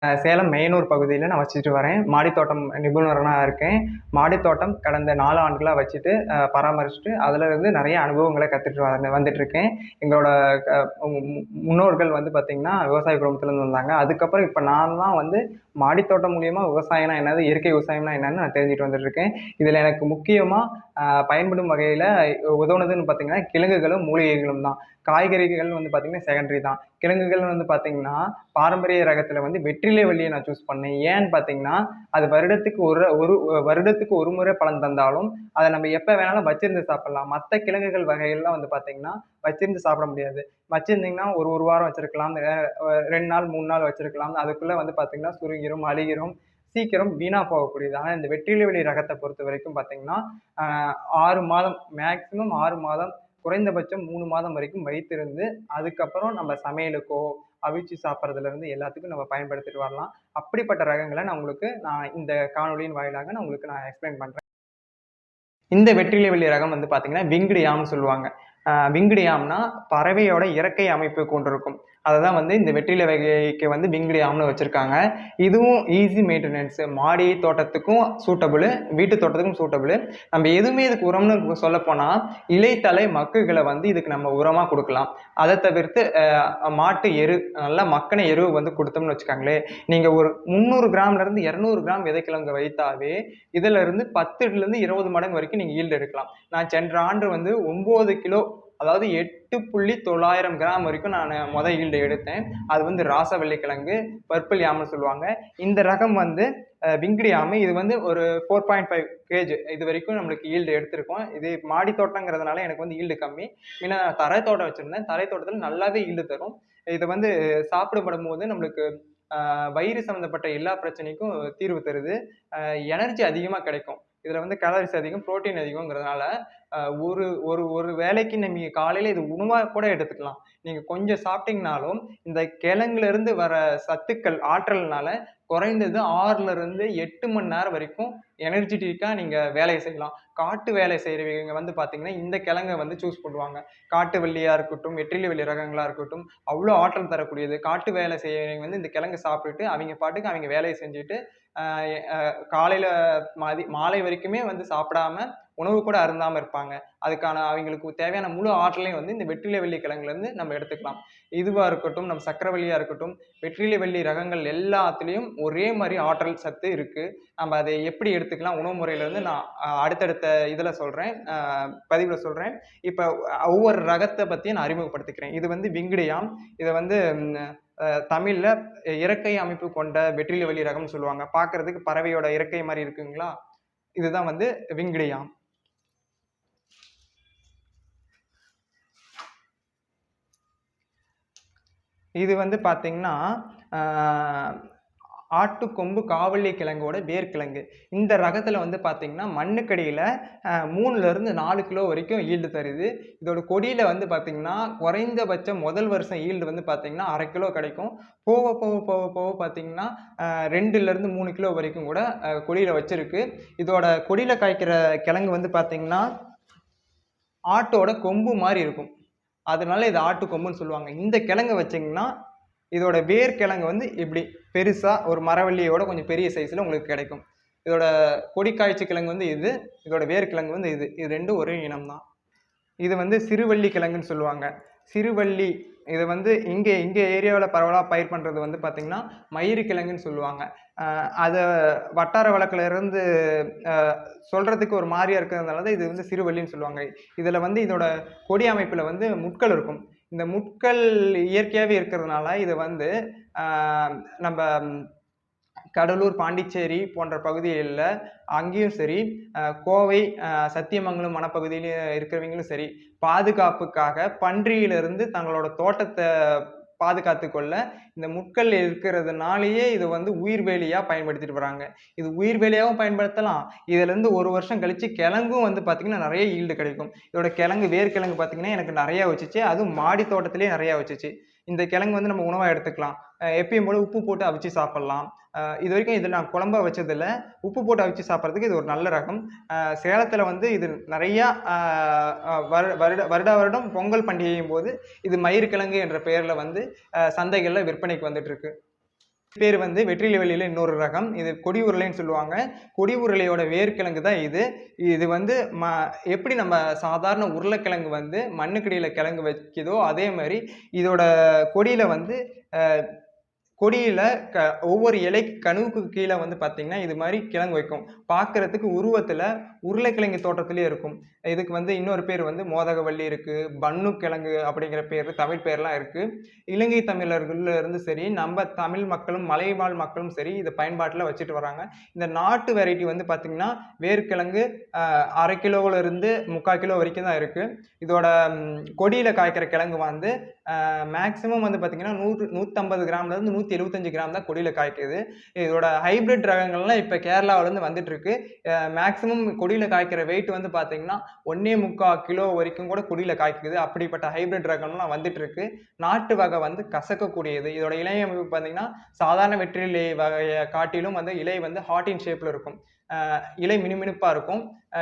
சேலம் மெயனூர் பகுதியில நான் வச்சுட்டு வரேன். மாடித்தோட்டம் நிபுணரா இருக்கேன். மாடித்தோட்டம் கடந்த 4 ஆண்டுகளா வச்சுட்டு பராமரிச்சுட்டு, அதுலருந்து நெறைய அனுபவங்கள கத்துட்டு வந்துட்டுருக்கேன். எங்களோட க மு மு முன்னோர்கள் வந்து பார்த்தீங்கன்னா, விவசாய குடும்பத்திலருந்து வந்தாங்க. அதுக்கப்புறம் இப்ப நான் தான் வந்து மாடித்தோட்டம் மூலியமா விவசாயம்னா என்னது, இயற்கை விவசாயம்னா என்னன்னு நான் தெரிஞ்சுட்டு வந்துட்டுருக்கேன். இதுல எனக்கு முக்கியமா பயன்படும் வகையில உதவுனதுன்னு பார்த்தீங்கன்னா, கிழங்குகளும், மூலிகைகளும் தான். காய்கறிகள் வந்து பார்த்தீங்கன்னா, செகண்டரி தான். கிழங்குகள் வந்து பார்த்தீங்கன்னா, பாரம்பரிய ரகத்துல வந்து வெற்றிலை வள்ளிய நான் சூஸ் பண்ணேன். ஏன்னு பார்த்தீங்கன்னா, அது வருடத்துக்கு ஒரு முறை பலன் தந்தாலும், அத நம்ம எப்ப வேணாலும் வச்சிருந்து சாப்பிடலாம். மத்த கிழங்குகள் வகைகள்லாம் வந்து பார்த்தீங்கன்னா, வச்சிருந்து சாப்பிட முடியாது. வச்சிருந்தீங்கன்னா ஒரு 1 வாரம் வச்சிருக்கலாம். 2 நாள், 3 நாள் வச்சிருக்கலாம். அதுக்குள்ள வந்து பார்த்தீங்கன்னா, சுருங்கிரும், அழுகிரும். சீக்கிரம் வீணா போகக்கூடியது. ஆனா இந்த வெற்றிலை வெளி ரகத்த பொறுத்தவரைக்கும் பார்த்தீங்கன்னா, அ 6 மாதம் மேக்ஸிமம் 6 மாதம், குறைந்தபட்சம் 3 மாதம் வரைக்கும் வைத்திருந்து, அதுக்கப்புறம் நம்ம சமையலுக்கோ, அவிச்சு சாப்பிடுறதுலருந்து எல்லாத்துக்கும் நம்ம பயன்படுத்திட்டு வரலாம். அப்படிப்பட்ட ரகங்கள நான் இந்த காணொளியின் வாயிலாக நான் உங்களுக்கு எக்ஸ்பிளைன் பண்றேன். இந்த வெற்றிலை வெள்ளி ரகம் வந்து பார்த்தீங்கன்னா, விங்டு யாம்ன்னு சொல்லுவாங்க. விங்டு யாம்ன்னா, பறவையோட இறக்கை அமைப்பு கொண்டிருக்கும். அததான் வந்து இந்த வெற்றிலை வகைக்கு வந்து விங்டு யாம்ன்னு வச்சிருக்காங்க. இதுவும் ஈஸி மெயின்டெனன்ஸ். மாடி தோட்டத்துக்கும் சூட்டபிளு, வீட்டு தோட்டத்துக்கும் சூட்டபிளு. நம்ம எதுவுமே இதுக்கு உரம்னு சொல்லப்போனா, இலைத்தழை மக்குகள வந்து இதுக்கு நம்ம உரமா குடுக்கலாம். அத தவிர்த்து மாட்டு எரு, நல்லா மக்கின எருவ வந்து குடுத்தோம்னு வச்சுக்கோங்களேன், நீங்க ஒரு 300 கிராம்லேருந்து 200 கிராம் விதைக்கிழங்கு வைத்தாவே, இதுல இருந்து 10லிருந்து 20 மடங்கு வரைக்கும் நீங்க ஈல்டு எடுக்கலாம். நான் சென்ற ஆண்டு வந்து 9 கிலோ, அதாவது 8,900 கிராம் வரைக்கும் நானு ஈல்டு எடுத்தேன். அது வந்து ராசவள்ளி கிழங்கு, பர்பிள் யாம்ன்னு சொல்லுவாங்க. இந்த ரகம் வந்து விங்டு யாமு. இது வந்து ஒரு 4.5 கேஜ் இது வரைக்கும் நம்மளுக்கு ஈல்டு எடுத்திருக்கோம். இது மாடி தோட்டங்கிறதுனால எனக்கு வந்து ஈல்டு கம்மி. முன்ன தரை தோட்டம் வச்சிருந்தேன். தரை தோட்டத்துல நல்லாவே ஈல்டு தரும். இது வந்து சாப்பிடப்படும்போது நம்மளுக்கு வயிறு சம்மந்தப்பட்ட எல்லா பிரச்சனைக்கும் தீர்வு தருது. எனர்ஜி அதிகமா கிடைக்கும். இதுல வந்து கேலரிஸ் அதிகம், புரோட்டீன் அதிகம்ங்கிறதுனால, ஒரு ஒரு ஒரு வேளைக்கு நீங்க காலையில இது உணவா கூட எடுத்துக்கலாம். நீங்க கொஞ்சம் சாப்பிட்டீங்கனாலும், இந்த கிழங்குல இருந்து வர சத்துக்கள், ஆற்றல்னால குறைந்தது 6லிருந்து 8 மணி நேரம் வரைக்கும் எனர்ஜிட்டிக்கா நீங்க வேலைய செய்யலாம். காட்டு வேலை செய்றவங்க வந்து பார்த்தீங்கன்னா, இந்த கிழங்க வந்து சூஸ் பண்ணுவாங்க. காட்டு வள்ளியா இருக்கட்டும், வெற்றிலை வள்ளி ரகங்களா இருக்கட்டும், அவ்ளோ ஆற்றல் தரக்கூடியது. காட்டு வேலை செய்றவங்க வந்து இந்த கிழங்கு சாப்பிட்டுட்டு, அவிங்க பாட்டுக்கு அவிங்க வேலைய செஞ்சுட்டு, அ எ காலையில மாலை வரைக்குமே வந்து சாப்பிடாம, உணவு கூட அருந்தாம இருப்பாங்க. அதுக்கான அவிங்களுக்கு தேவையான முழு ஆற்றலையும் வந்து இந்த வெற்றிலை வள்ளி கிழங்குலேருந்து நம்ம எடுத்துக்கலாம். இதுவா இருக்கட்டும், நம்ம சர்க்கரைவள்ளியா இருக்கட்டும், வெற்றிலை வள்ளி ரகங்கள் எல்லாத்துலயும் ஒரே மாரி ஆற்றல் சத்து இருக்கு. நம்ம அதை எப்படி எடுத்துக்கலாம் உணவு முறையிலிருந்து நான் அடுத்தடுத்த இதுல சொல்றேன். பதிவுல சொல்றேன். இப்ப ஒவ்வொரு ரகத்த பத்தியும் நான் அறிமுகப்படுத்திக்கிறேன். இது வந்து விங்டு யாம். இத வந்து தமிழ்ல இறக்கை அமைப்பு கொண்ட வெற்றிலை வள்ளி ரகம்னு சொல்லுவாங்க. பார்க்கறதுக்கு பறவையோட இறக்கை மாரி இருக்குங்களா? இதுதான் வந்து விங்டு யாம். இது வந்து பார்த்தீங்கன்னா, ஆ ஆட்டுக்கொம்பு காவல்லி கிழங்கோட வேர்க்கிழங்கு. இந்த ரகத்துல வந்து பார்த்தீங்கன்னா, மண்ணுக்கடியில 3லிருந்து 4 கிலோ வரைக்கும் ஈல்டு தருது. இதோட கொடியில வந்து பார்த்தீங்கன்னா, குறைந்தபட்சம் முதல் வருஷம் ஈல்டு வந்து பார்த்தீங்கன்னா, 1/2 கிலோ கிடைக்கும். போக, போக, போக, போக பார்த்தீங்கன்னா, 2லிருந்து 3 கிலோ வரைக்கும் கூட கொடியில வச்சிருக்கு. இதோட கொடியில காய்க்கிற கிழங்கு வந்து பார்த்தீங்கன்னா, ஆட்டோட கொம்பு மாரி இருக்கும். அதனால இத ஆட்டுக்கொம்புன்னு சொல்லுவாங்க. இந்த கிழங்க வச்சீங்கன்னா, இதோட வேர் கிழங்கு வந்து இப்டி பெருசா ஒரு மரவள்ளியோட கொஞ்சம் பெரிய சைஸ்ல உங்களுக்கு கிடைக்கும். இதோட கொடி காய்ச்ச கிழங்கு வந்து இது. இதோட வேர் கிழங்கு வந்து இது. இது 2ம் ஒரே இனம் தான். இது வந்து சிறுவள்ளி கிழங்குன்னு சொல்லுவாங்க. சிறுவள்ளி இத வந்து இங்க எங்க ஏரியாவுல பரவலா பயிர் பண்றது வந்து பார்த்தீங்கன்னா, மயிறு கிழங்குன்னு சொல்லுவாங்க. அத வட்டார வழக்குல இருந்து அ சொல்றதுக்கு ஒரு மாரியா இருக்கிறதுனால தான் இது வந்து சிறுவள்ளின்னு சொல்லுவாங்க. இதுல வந்து இதோட கொடி அமைப்புல வந்து முட்கள் இருக்கும். இந்த முட்கள் இயற்கையாவே இருக்கிறதுனால இத வந்து அ நம்ப கடலூர், பாண்டிச்சேரி போன்ற பகுதிகள்ல அங்கேயும் சரி, கோவை, சத்தியமங்கலம் வனப்பகுதியில இருக்கிறவங்களும் சரி, பாதுகாப்புக்காக பன்றியிலிருந்து தங்களோட தோட்டத்த பாதுகாத்துக் கொள்ள, இந்த முட்கள் இருக்கிறதுனாலேயே இத வந்து உயிர்வேலியா பயன்படுத்திட்டு வராங்க. இது உயிர்வேலியாவும் பயன்படுத்தலாம். இதிலிருந்து 1 வருஷம் கழிச்சு கிழங்கும் வந்து பார்த்தீங்கன்னா, நெறைய ஈல்டு கிடைக்கும். இதோட கிழங்கு, வேர்க்கிழங்கு பார்த்தீங்கன்னா, எனக்கு நெறையா வச்சுச்சு. அதுவும் மாடி தோட்டத்திலேயே நெறையா வச்சுச்சு. இந்த கிழங்கு வந்து நம்ம உணவா எடுத்துக்கலாம். எப்பயும் போல உப்பு போட்டு அவிச்சு சாப்பிடலாம். இதுவரைக்கும் இத நான் குழம்பா வச்சதில்ல. உப்பு போட்டு அவிச்சு சாப்பிடுறதுக்கு இது ஒரு நல்ல ரகம். சேலத்துல வந்து இது நெறையா அ அ வருடா வருடம் பொங்கல் பண்டிகையின் போது இது மயிறு கிழங்கு என்ற பெயர்ல வந்து சந்தைகள்ல விற்பனைக்கு வந்துட்டு இருக்கு. பேர் வந்து வெற்றிலை வெள்ளியில இன்னொரு ரகம். இது கொடி உருளைன்னு சொல்லுவாங்க. கொடி உருளையோட வேர்க்கிழங்கு தான் இது. இது வந்து எப்படி நம்ம சாதாரண உருளைக்கிழங்கு வந்து மண்ணுக்கடியில கிழங்கு வைக்குதோ, அதே மாரி இதோட கொடியில வந்து கொடியில ஒவ்வொரு இலை கணுவுக்கு கீழே வந்து பார்த்தீங்கன்னா, இது மாரி கிழங்கு வைக்கும். பார்க்கறதுக்கு உருவத்துல உருளைக்கிழங்கு தோற்றத்திலேயே இருக்கும். இதுக்கு வந்து இன்னொரு பேர் வந்து மோதகவள்ளி இருக்கு. பன்னு கிழங்கு அப்படிங்கிற பேரு, தமிழ் பேர்லாம் இருக்கு. இலங்கை தமிழர்கள்ல இருந்து சரி, நம்ம தமிழ் மக்களும், மலைவாழ் மக்களும் சரி, இத பயன்பாட்டுல வச்சுட்டு வராங்க. இந்த நாட்டு வெரைட்டி வந்து பார்த்தீங்கன்னா, வேர்க்கிழங்கு 1/2 கிலோவுல இருந்து 3/4 கிலோ வரைக்கும் தான் இருக்கு. இதோட கொடியில காய்க்கிற கிழங்கு வந்து மேக்ஸிமம் வந்து பார்த்தீங்கன்னா, 150 கிராம்ல இருந்து 175 கிராம் தான் கொடியில காய்க்குது. இதோட ஹைபிரிட் ரகங்கள்லாம் இப்ப கேரளாவுலருந்து வந்துட்டு இருக்கு. மேக்ஸிமம் கொடியில காய்க்கிற வெயிட் வந்து பார்த்தீங்கன்னா, 1.25 கிலோ வரைக்கும் கூட கொடியில காய்க்குது. அப்படிப்பட்ட ஹைபிரிட் ரகம்லாம் வந்துட்டு இருக்கு. நாட்டு வகை வந்து கசக்கக்கூடியது. இதோட இலை அமைப்பு பார்த்தீங்கன்னா, சாதாரண வெற்றிலை வகைய காட்டிலும் வந்து இலை வந்து ஹார்ட் இன் ஷேப்ல இருக்கும். இலை மினுமினுப்பா இருக்கும்.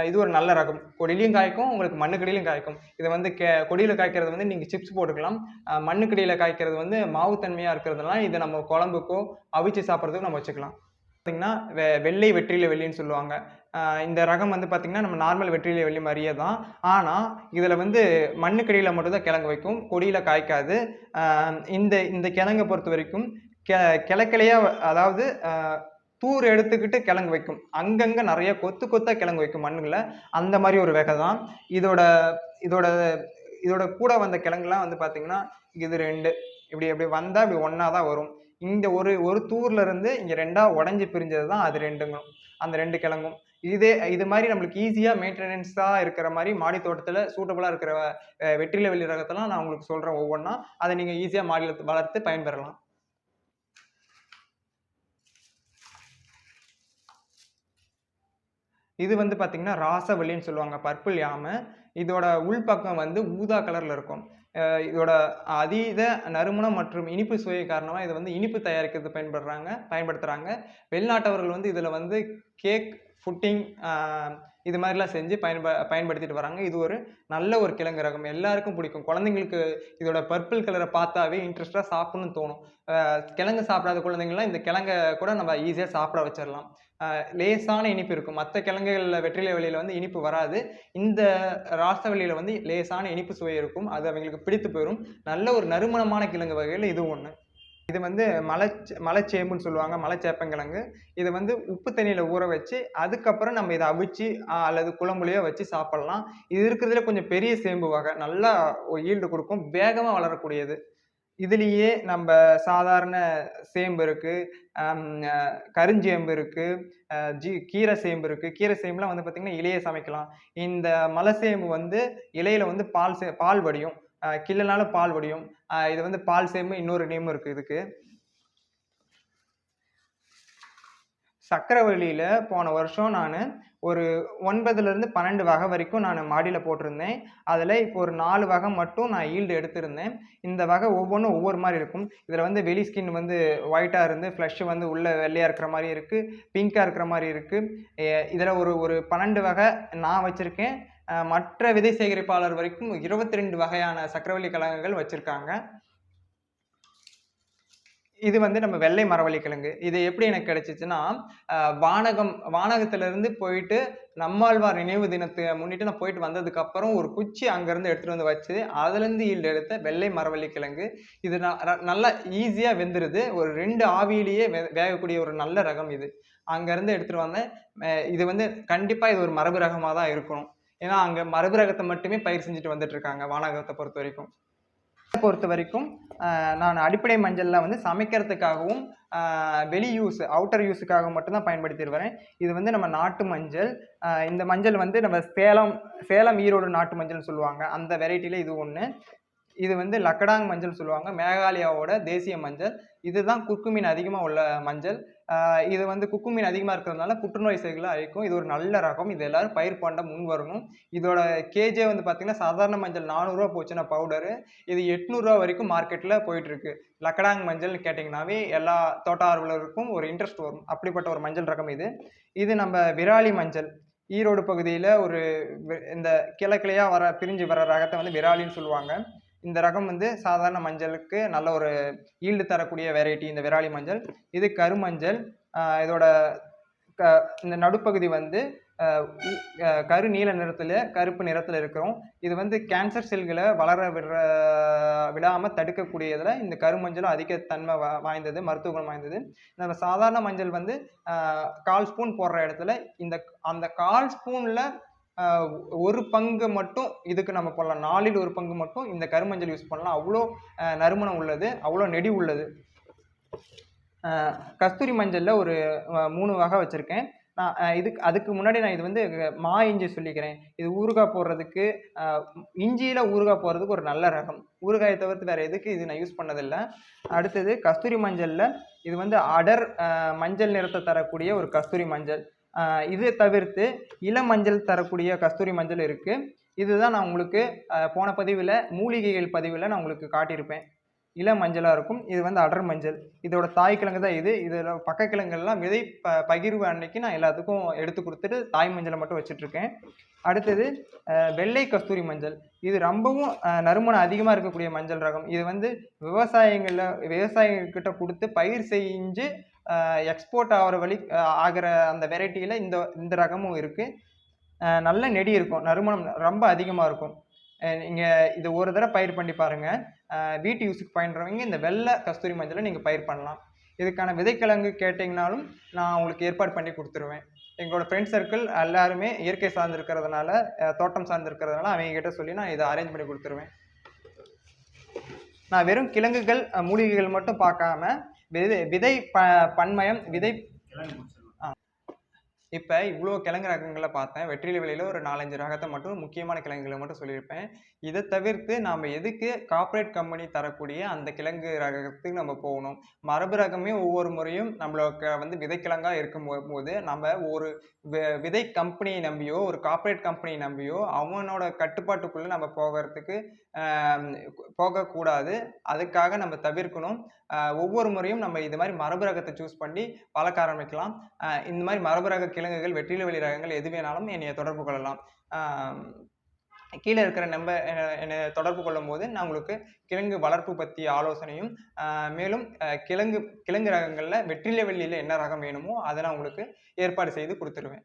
இது ஒரு நல்ல ரகம். கொடியிலயும் காய்க்கும், உங்களுக்கு மண்ணுக்கடியிலயும் காய்க்கும். இத வந்து கொடியில காய்க்கிறது வந்து நீங்க சிப்ஸ் போட்டுக்கலாம். மண்ணுக்கடியில காய்க்கிறது வந்து மாவுத்தன்மையா இருக்கிறதுனால, இத நம்ம குழம்புக்கோ, அவிச்சு சாப்பிடுறதுக்கும் நம்ம வச்சுக்கலாம். பார்த்தீங்கன்னா, வெள்ளை வெற்றிலை வெள்ளின்னு சொல்லுவாங்க. இந்த ரகம் வந்து பார்த்தீங்கன்னா, நம்ம நார்மல் வெற்றிலை வெள்ளி மாரியே தான். ஆனா, இதுல வந்து மண்ணுக்கடியில மட்டும் தான் கிழங்கு வைக்கும். கொடியில காய்க்காது. அ இந்த இந்த கிழங்க பொறுத்தவரைக்கும் கிளைக்கிளையா அதாவது தூர் எடுத்துக்கிட்டு கிழங்கு வைக்கும். அங்கங்க நெறைய கொத்து கொத்தா கிழங்கு வைக்கும் மண்ணுல. அந்த மாரி ஒரு வகை தான். இதோட இதோட இதோட கூட வந்த கிழங்குலாம் வந்து பார்த்தீங்கன்னா, இது 2 இப்படி வந்தா இப்படி ஒண்ணா தான் வரும். இந்த ஒரு தூர்ல இருந்து இங்க 2ஆ உடைஞ்சு பிரிஞ்சது தான் அது 2ங்கும். அந்த 2 கிழங்கும். இது மாரி நம்மளுக்கு ஈஸியா மெயின்டெனன்ஸா இருக்கிற மாரி மாடி தோட்டத்துல சூட்டபிளா இருக்கிற வெற்றிலை வெள்ளி ரகத்தெல்லாம் நான் உங்களுக்கு சொல்றேன் ஒவ்வொன்னா. அத நீங்க ஈஸியா மாடியில வளர்த்து பயன்பெறலாம். இது வந்து பார்த்தீங்கன்னா, ராசவல்லின்னு சொல்லுவாங்க. பர்பிள் யாம. இதோட உள்பக்கம் வந்து ஊதா கலர்ல இருக்கும். இதோட அதீத நறுமணம் மற்றும் இனிப்பு சுவை காரணமா இத வந்து இனிப்பு தயாரிக்கிறதுக்கு பயன்படுத்துறாங்க. வெளிநாட்டவர்கள் வந்து இதுல வந்து கேக், புட்டிங் இது மாரிலாம் செஞ்சு பயன்படுத்திட்டு வராங்க. இது ஒரு நல்ல ஒரு கிழங்கு ரகம். எல்லாருக்கும் பிடிக்கும். குழந்தைங்களுக்கு இதோட பர்பிள் கலர பார்த்தாவே இன்ட்ரெஸ்ட்டா சாப்பிடணும்னு தோணும். கிழங்கு சாப்பிடாத குழந்தைங்கலாம் இந்த கிழங்க கூட நம்ம ஈஸியா சாப்பிட வச்சிரலாம். லேசான இனிப்பு இருக்கும். மத்த கிழங்குகள்ல வெற்றிலை வெள்ளியில வந்து இனிப்பு வராது. இந்த ராசவல்லியில வந்து லேசான இனிப்பு சுவை இருக்கும். அது அவங்களுக்கு பிடித்து போயிரும். நல்ல ஒரு நறுமணமான கிழங்கு வகையில இதுவும் ஒண்ணு. இது வந்து மலைச்சேம்புன்னு சொல்லுவாங்க. மலைச்சேப்பங்கிழங்கு. இத வந்து உப்பு தண்ணீல ஊற வச்சு, அதுக்கப்புறம் நம்ம இத அவிச்சு அல்லது குழம்புலயோ வச்சு சாப்பிடலாம். இது இருக்கிறதுல கொஞ்சம் பெரிய சேம்பு வகை. நல்லா ஈல்டு குடுக்கும். வேகமா வளரக்கூடியது. இதுலயே நம்ப சாதாரண சேம்பு இருக்கு. அம் அ கருஞ்சேம்பு இருக்கு. கீரை சேம்பு இருக்கு. கீரை சேம்புலாம் வந்து பார்த்தீங்கன்னா, இலைய சமைக்கலாம். இந்த மலைசேம்பு வந்து இலையில வந்து பால் வடியும். கிள்ளுனாலும் பால் வடியும். இது வந்து பால் சேம்பு இன்னொரு நேமும் இருக்கு இதுக்கு. சர்க்கரைவள்ளியில போன வருஷம் நானு ஒரு 9லிருந்து 12 வகை வரைக்கும் நானு மாடியில போட்டிருந்தேன். அதுல இப்போ ஒரு 4 வகை மட்டும் நான் ஈல்டு எடுத்திருந்தேன். இந்த வகை ஒவ்வொன்னும் ஒவ்வொரு மாரி இருக்கும். இதுல வந்து வெளி ஸ்கின் வந்து ஒயிட்டா இருந்து ஃப்ளஷ் வந்து உள்ள வெள்ளையா இருக்கிற மாரி இருக்கு. பிங்க்கா இருக்கிற மாரி இருக்கு. இதுல ஒரு ஒரு 12 வகை நான் வச்சிருக்கேன். மற்ற விதை சேகரிப்பாளர் வரைக்கும் 22 வகையான சர்க்கரைவள்ளி கிழங்குகள் வச்சிருக்காங்க. இது வந்து நம்ம வெள்ளை மரவள்ளி கிழங்கு. இது எப்படி எனக்கு கிடைச்சுச்சுன்னா, வானகத்திலிருந்து போயிட்டு நம்மாழ்வார் நினைவு தினத்த முன்னிட்டு நான் போயிட்டு வந்ததுக்கப்புறம் ஒரு குச்சி அங்கருந்து எடுத்துட்டு வந்து வச்சு, அதுலருந்து ஈல்டு எடுத்த வெள்ளை மரவள்ளி கிழங்கு. இது நல்லா ஈஸியா வெந்துருது. ஒரு 2 ஆவியிலேயே வேகக்கூடிய ஒரு நல்ல ரகம் இது. அங்கருந்து எடுத்துட்டு வந்தேன். இது வந்து கண்டிப்பா இது ஒரு மரபு ரகமா தான் இருக்கணும். ஏன்னா, அங்க மரபு ரகத்த மட்டுமே பயிர் செஞ்சுட்டு வந்துட்டு இருக்காங்க, வானகத்த பொறுத்தவரைக்கும். பொறுத்தவரைக்கும் நான் அடிப்படை மஞ்சள்ல வந்து சமைக்கிறதுக்காகவும், வெளி அவுட்டர் யூஸுக்காக மட்டும் தான் பயன்படுத்திட்டு வரேன். இது வந்து நம்ம நாட்டு மஞ்சள். இந்த மஞ்சள் வந்து நம்ம சேலம், ஈரோடு நாட்டு மஞ்சள்னு சொல்லுவாங்க. அந்த வெரைட்டில இது ஒண்ணு. இது வந்து லக்கடாங் மஞ்சள் சொல்லுவாங்க. மேகாலயாவோட தேசிய மஞ்சள். இதுதான் குர்குமின் அதிகமா உள்ள மஞ்சள். இது வந்து குர்குமின் அதிகமா இருக்கிறதுனால புற்றுநோய் செல்கள அழிக்கும். இது ஒரு நல்ல ரகம். இது எல்லாரும் பயிர் பண்ண முன் வரணும். இதோட கேஜே வந்து பார்த்தீங்கன்னா, சாதாரண மஞ்சள் ரூ. 400 போச்சுன்னா பவுடரு. இது ரூ. 800 வரைக்கும் மார்க்கெட்ல போயிட்டு இருக்கு. லக்கடாங் மஞ்சள்னு கேட்டீங்கன்னாவே எல்லா தோட்ட ஆர்வலருக்கும் ஒரு இன்ட்ரெஸ்ட் வரும். அப்படிப்பட்ட ஒரு மஞ்சள் ரகம் இது. இது நம்ம விராலி மஞ்சள். ஈரோடு பகுதியில ஒரு இந்த கிளையா பிரிஞ்சு வர ரகத்த வந்து விராலின்னு சொல்லுவாங்க. இந்த ரகம் வந்து சாதாரண மஞ்சளுக்கு நல்ல ஒரு ஈல்டு தரக்கூடிய வெரைட்டி இந்த விராலி மஞ்சள். இது கருமஞ்சள். இதோட இந்த நடுப்பகுதி வந்து கரு நீல நிறத்துல கருப்பு நிறத்துல இருக்கும். இது வந்து கேன்சர் செல்களை வளர விடாம தடுக்கக்கூடியதுல இந்த கருமஞ்சளும் அதிக தன்மை வாய்ந்தது, மருத்துவ குணம் வாய்ந்தது. நம்ம சாதாரண மஞ்சள் வந்து 1/4 ஸ்பூன் போடுற இடத்துல அந்த 1/4 ஸ்பூன்ல 1 பங்கு மட்டும் இதுக்கு நம்ம போடலாம். 4ல் 1 பங்கு மட்டும் இந்த கருமஞ்சள் யூஸ் பண்ணலாம். அவ்வளோ நறுமணம் உள்ளது, அவ்வளோ நெடி உள்ளது. கஸ்தூரி மஞ்சள்ல ஒரு 3 வகை வச்சிருக்கேன். நான் அதுக்கு முன்னாடி நான் இது வந்து மா இஞ்சி சொல்லிக்கிறேன். இது ஊறுகாய் போடுறதுக்கு, இஞ்சியில ஊறுகாய் போடுறதுக்கு ஒரு நல்ல ரகம். ஊறுகாயை தவிர்த்து வேற எதுக்கு இது நான் யூஸ் பண்ணதில்ல. அடுத்தது கஸ்தூரி மஞ்சள்ல இது வந்து அடர் மஞ்சள் நிறத்தை தரக்கூடிய ஒரு கஸ்தூரி மஞ்சள். இது தவிர்த்து இளமஞ்சள் தரக்கூடிய கஸ்தூரி மஞ்சள் இருக்கு. இதுதான் நான் உங்களுக்கு போன பதிவில் மூலிகைகள் பதிவில் நான் உங்களுக்கு காட்டியிருப்பேன். இளம் மஞ்சளாக இருக்கும். இது வந்து அடர் மஞ்சள். இதோட தாய் கிழங்கு தான் இது. இதில் பக்க கிழங்கெல்லாம் விதை பகிர்வு அன்னைக்கு நான் எல்லாத்துக்கும் எடுத்து கொடுத்துட்டு தாய் மஞ்சளை மட்டும் வச்சுட்ருக்கேன். அடுத்தது வெள்ளை கஸ்தூரி மஞ்சள். இது ரொம்பவும் நறுமணம் அதிகமாக இருக்கக்கூடிய மஞ்சள் ரகம். இது வந்து விவசாயிகிட்ட கொடுத்து பயிர் செஞ்சு எக்ஸ்போர்ட் ஆகிற அந்த வெரைட்டியில் இந்த ரகமும் இருக்குது. நல்ல நெடி இருக்கும், நறுமணம் ரொம்ப அதிகமாக இருக்கும். நீங்கள் இது ஒரு தடவை பயிர் பண்ணி பாருங்கள். வீட்டு யூஸுக்கு பயின்றவங்க இந்த வெள்ளை கஸ்தூரி மஞ்சளை நீங்கள் பயிர் பண்ணலாம். இதுக்கான விதைக்கிழங்கு கேட்டிங்கனாலும் நான் உங்களுக்கு ஏற்பாடு பண்ணி கொடுத்துருவேன். எங்களோட ஃப்ரெண்ட் சர்க்கிள் எல்லாருமே இயற்கை சார்ந்திருக்கிறதுனால, தோட்டம் சார்ந்திருக்கிறதுனால அவங்ககிட்ட சொல்லி நான் இதை அரேஞ்ச் பண்ணி கொடுத்துருவேன். நான் வெறும் கிழங்குகள் மூலிகைகள் மட்டும் பார்க்காம விதை பன்மயம் விதை இப்போ இவ்வளோ கிழங்கு ரகங்களை பார்த்தேன். வெற்றிலை வெளியில் ஒரு 4-5 ரகத்தை மட்டும் முக்கியமான கிழங்குகளை மட்டும் சொல்லியிருப்பேன். இதை தவிர்த்து நாம் எதுக்கு கார்ப்பரேட் கம்பெனி தரக்கூடிய அந்த கிழங்கு ரகத்துக்கு நம்ம போகணும். மரபு ரகமே ஒவ்வொரு முறையும் நம்மளுக்கு வந்து விதைக்கிழங்காக இருக்கும் போது நம்ம ஒரு விதை கம்பெனியை நம்பியோ ஒரு கார்ப்பரேட் கம்பெனியை நம்பியோ அவனோட கட்டுப்பாட்டுக்குள்ளே நம்ம போகக்கூடாது. அதுக்காக நம்ம தவிர்க்கணும். ஒவ்வொரு முறையும் நம்ம இது மாதிரி மரபு ரகத்தை சூஸ் பண்ணி வளர்க்க ஆரம்பிக்கலாம். இந்த மாதிரி மரபு ரக கிழங்குகள் வெற்றிலை வெளி ரகங்கள் எது வேணாலும் என்னைய தொடர்பு கொள்ளலாம். கீழே இருக்கிற என்னை தொடர்பு கொள்ளும் போது நான் உங்களுக்கு கிழங்கு வளர்ப்பு பற்றிய ஆலோசனையும் மேலும் கிழங்கு ரகங்களில் வெற்றிலை வெளியில் என்ன ரகம் வேணுமோ அதை நான் உங்களுக்கு ஏற்பாடு செய்து கொடுத்துருவேன்.